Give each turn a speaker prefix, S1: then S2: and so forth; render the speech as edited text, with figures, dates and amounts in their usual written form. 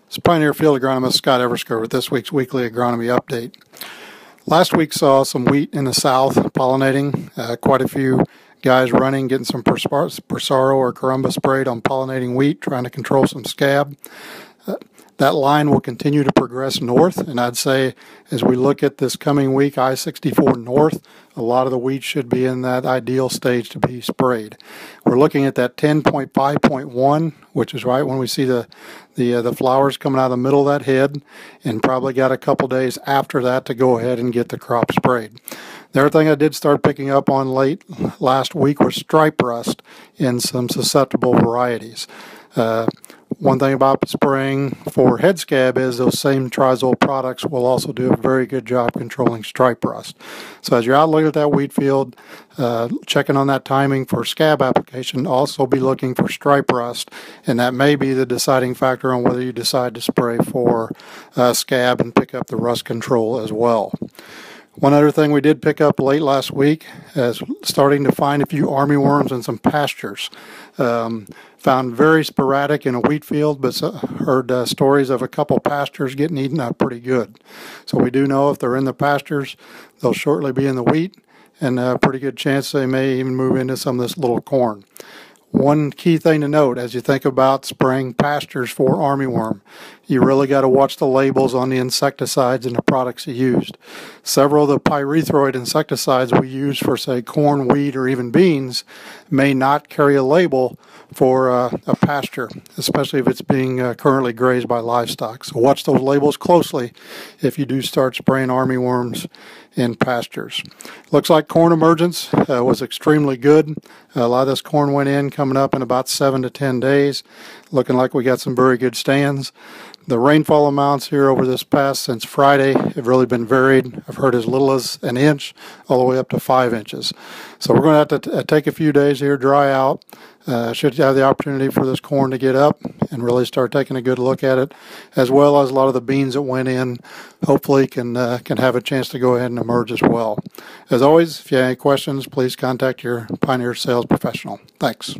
S1: It's Pioneer Field Agronomist Scott Eversgerd with this week's weekly agronomy update. Last week saw some wheat in the south pollinating. Quite a few guys running, getting some Persaro or Carumba sprayed on pollinating wheat, trying to control some scab. That line will continue to progress north, and I'd say as we look at this coming week, I-64 north, a lot of the wheat should be in that ideal stage to be sprayed. We're looking at that 10.5.1, which is right when we see the flowers coming out of the middle of that head, and probably got a couple days after that to go ahead and get the crop sprayed. The other thing I did start picking up on late last week was stripe rust in some susceptible varieties. One thing about spraying for head scab is those same Trizol products will also do a very good job controlling stripe rust. So as you're out looking at that wheat field, checking on that timing for scab application, also be looking for stripe rust, and that may be the deciding factor on whether you decide to spray for scab and pick up the rust control as well. One other thing we did pick up late last week is starting to find a few armyworms in some pastures. Found very sporadic in a wheat field, but heard stories of a couple pastures getting eaten up pretty good. So we do know if they're in the pastures, they'll shortly be in the wheat, and a pretty good chance they may even move into some of this little corn. One key thing to note as you think about spraying pastures for armyworm, you really got to watch the labels on the insecticides and the products you used. Several of the pyrethroid insecticides we use for, say, corn, wheat, or even beans may not carry a label for a pasture, especially if it's being currently grazed by livestock. So watch those labels closely if you do start spraying armyworms in pastures. Looks like corn emergence was extremely good. A lot of this corn went in coming up in about 7 to 10 days. Looking like we got some very good stands. The rainfall amounts here over this past since Friday have really been varied. I've heard as little as an inch all the way up to 5 inches. So we're going to have to take a few days here, dry out. Should have the opportunity for this corn to get up and really start taking a good look at it, as well as a lot of the beans that went in hopefully can have a chance to go ahead and emerge as well. As always, if you have any questions, please contact your Pioneer sales professional. Thanks.